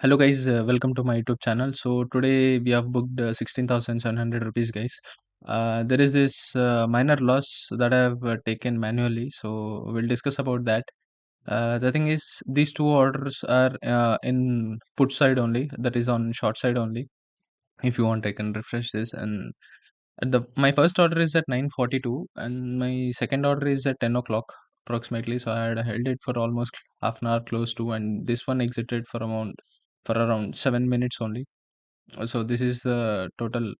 Hello guys, welcome to my YouTube channel. So today we have booked 16,700 rupees, guys. There is this minor loss that I have taken manually, so we'll discuss about that. The thing is, these two orders are in put side only, that is on short side only. If you want, I can refresh this. And at the my first order is at 9:42, and my second order is at 10 o'clock approximately. So I had held it for almost half an hour, close to, and this one exited for around 7 minutes only. So this is the total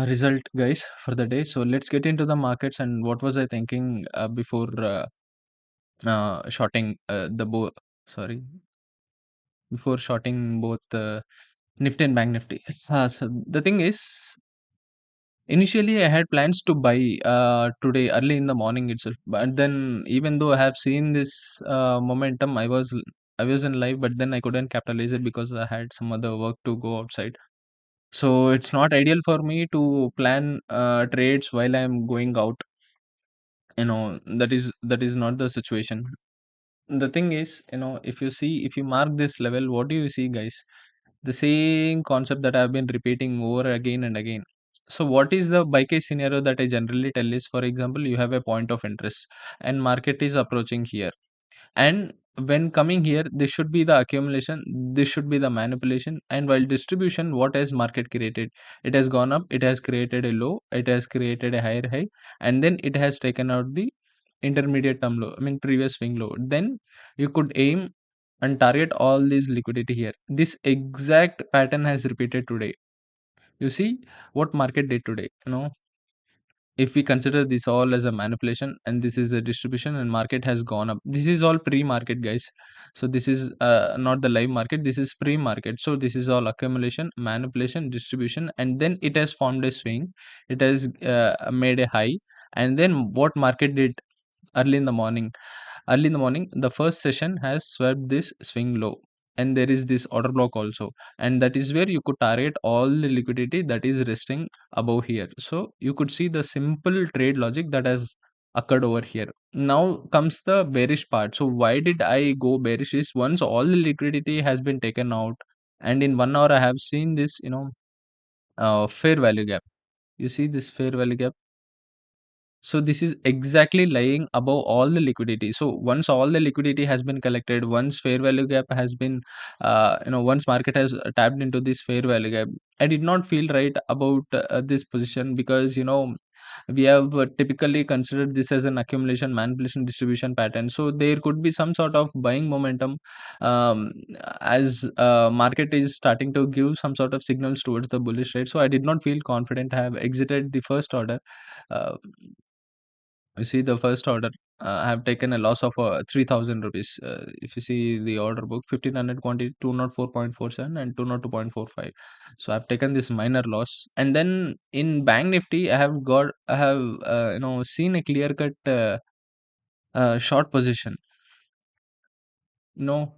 result, guys, for the day. So let's get into the markets and what was I thinking before shorting the sorry, before shorting both Nifty and Bank Nifty. So the thing is, initially I had plans to buy today early in the morning itself, but then even though I have seen this momentum, I was in live, but then I couldn't capitalize it because I had some other work to go outside. So it's not ideal for me to plan trades while I'm going out. That is not the situation. The thing is, if you mark this level, what do you see, guys? The same concept that I've been repeating over again and again. So what is the buy case scenario that I generally tell is, for example, you have a point of interest and market is approaching here, and when coming here, this should be the accumulation, this should be the manipulation. And while distribution, what has market created? It has gone up, it has created a low, it has created a higher high, and then it has taken out the intermediate term low, I mean previous swing low. Then you could aim and target all this liquidity here. This exact pattern has repeated today. You see what market did today. If we consider this all as a manipulation and this is a distribution and market has gone up, this is all pre-market, guys. So this is not the live market, this is pre-market. So this is all accumulation, manipulation, distribution, and then it has formed a swing, it has made a high. And then what market did early in the morning? Early in the morning, the first session has swept this swing low, and there is this order block also, and that is where you could target all the liquidity that is resting above here. So you could see the simple trade logic that has occurred over here. Now comes the bearish part. So why did I go bearish? Is once all the liquidity has been taken out, and in 1 hour I have seen this, fair value gap. You see this fair value gap. So this is exactly lying above all the liquidity. So once all the liquidity has been collected, once fair value gap has been, once market has tapped into this fair value gap, I did not feel right about this position, because we have typically considered this as an accumulation, manipulation, distribution pattern. So there could be some sort of buying momentum, um, as market is starting to give some sort of signals towards the bullish rate. So I did not feel confident. I have exited the first order. Uh, you see the first order, I have taken a loss of 3,000 rupees. If you see the order book, 1500 quantity, 204.47 and 202.45. So I've taken this minor loss. And then in Bank Nifty, I have seen a clear cut short position. No,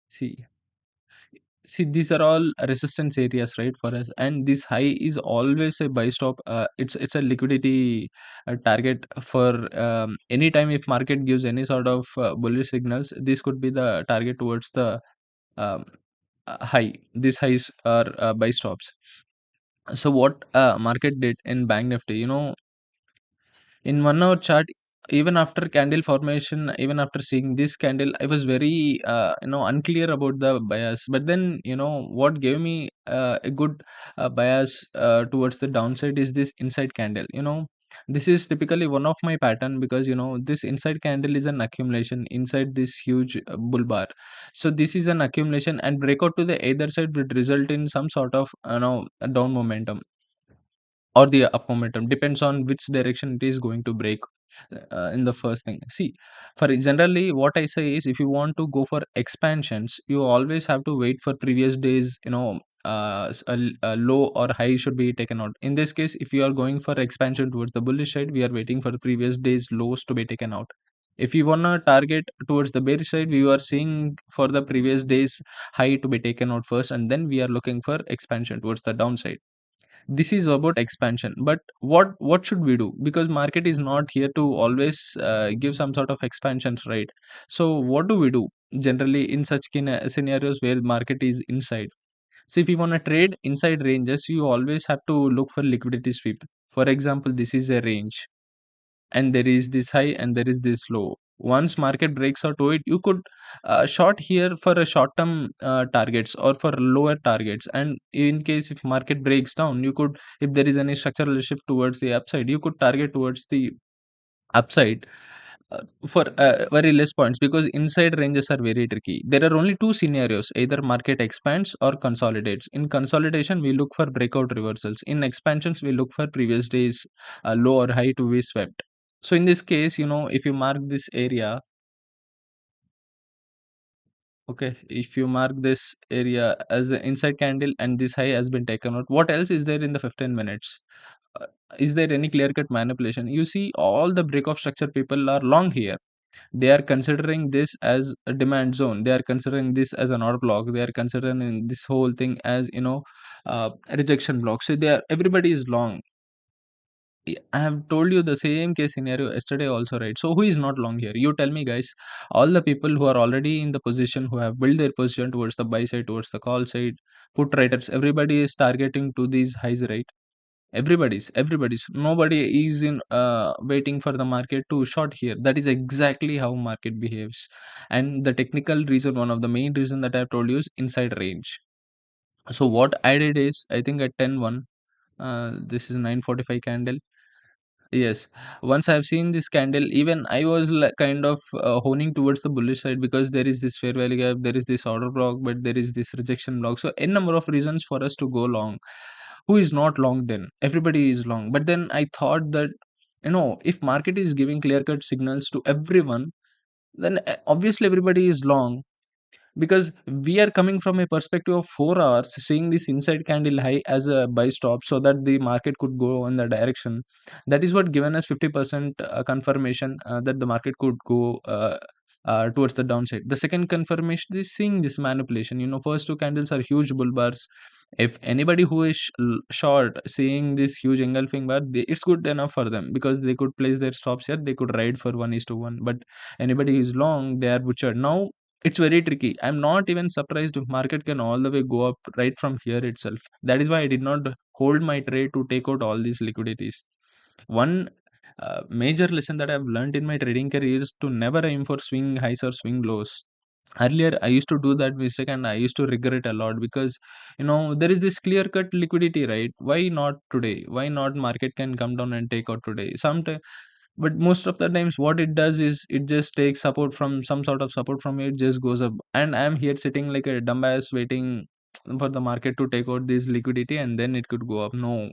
see. See, these are all resistance areas, right, for us, and this high is always a buy stop. It's a liquidity target for any time if market gives any sort of bullish signals. This could be the target towards the um, high. These highs are buy stops. So what market did in Bank Nifty, in 1 hour chart, even after candle formation, even after seeing this candle, I was very unclear about the bias. But then what gave me a good bias towards the downside is this inside candle. This is typically one of my pattern, because this inside candle is an accumulation inside this huge bull bar. So this is an accumulation, and breakout to the either side would result in some sort of a down momentum or the up momentum, depends on which direction it is going to break in the first thing. See, for generally what I say is, if you want to go for expansions, you always have to wait for previous days, a low or high should be taken out. In this case, if you are going for expansion towards the bullish side, we are waiting for the previous days lows to be taken out. If you want to target towards the bearish side, we are seeing for the previous days high to be taken out first, and then we are looking for expansion towards the downside. This is about expansion. But what should we do? Because market is not here to always give some sort of expansions, right? So what do we do generally in such scenarios where market is inside? So if you want to trade inside ranges, you always have to look for liquidity sweep. For example, this is a range, and there is this high and there is this low. Once market breaks out to it, you could short here for a short term targets or for lower targets. And in case if market breaks down, you could, if there is any structural shift towards the upside, you could target towards the upside for very less points, because inside ranges are very tricky. There are only two scenarios: either market expands or consolidates. In consolidation, we look for breakout reversals. In expansions, we look for previous days low or high to be swept. So in this case, if you mark this area, okay, if you mark this area as an inside candle and this high has been taken out, what else is there in the 15 minutes? Uh, is there any clear cut manipulation? You see, all the break of structure people are long here. They are considering this as a demand zone. They are considering this as an order block. They are considering this whole thing as, a rejection block. So they are, everybody is long. I have told you the same case scenario yesterday also, right? So who is not long here? You tell me, guys. All the people who are already in the position, who have built their position towards the buy side, towards the call side, put writers, everybody is targeting to these highs, right? Everybody's, nobody is in waiting for the market to short here. That is exactly how market behaves. And the technical reason, one of the main reason that I have told you, is inside range. So what I did is, I think at 10:01, this is 9:45 candle. Yes, once I've seen this candle, even I was kind of honing towards the bullish side, because there is this fair value gap, there is this order block, but there is this rejection block. So, n number of reasons for us to go long. Who is not long then? Everybody is long. But then I thought that, if market is giving clear cut signals to everyone, then obviously everybody is long, because we are coming from a perspective of 4 hours, seeing this inside candle high as a buy stop so that the market could go in the direction. That is what given us 50% confirmation that the market could go towards the downside. The second confirmation is seeing this manipulation. First two candles are huge bull bars. If anybody who is short seeing this huge engulfing bar, it's good enough for them, because they could place their stops here, they could ride for 1:1. But anybody who is long, they are butchered. Now it's very tricky. I'm not even surprised if market can all the way go up right from here itself. That is why I did not hold my trade to take out all these liquidities. One major lesson that I've learned in my trading career is to never aim for swing highs or swing lows. Earlier, I used to do that mistake and I used to regret a lot, because there is this clear cut liquidity, right? Why not today? Why not market can come down and take out today? Sometimes, but most of the times what it does is it just takes support from some sort of support from it, just goes up, and I'm here sitting like a dumbass waiting for the market to take out this liquidity and then it could go up. No,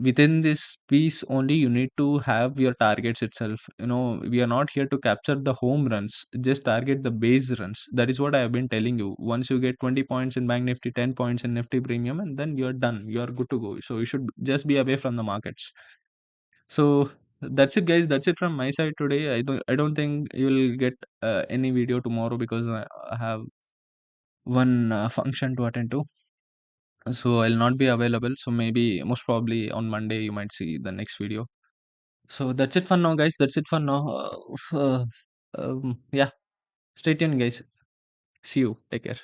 within this piece only you need to have your targets itself. We are not here to capture the home runs, just target the base runs. That is what I have been telling you. Once you get 20 points in bank nifty, 10 points in nifty premium, and then you're done, you're good to go. So you should just be away from the markets. So that's it, guys. That's it from my side today. I don't think you'll get any video tomorrow, because I have one function to attend to. So I'll not be available. So maybe most probably on Monday you might see the next video. So that's it for now, guys. That's it for now. Yeah. Stay tuned, guys. See you. Take care.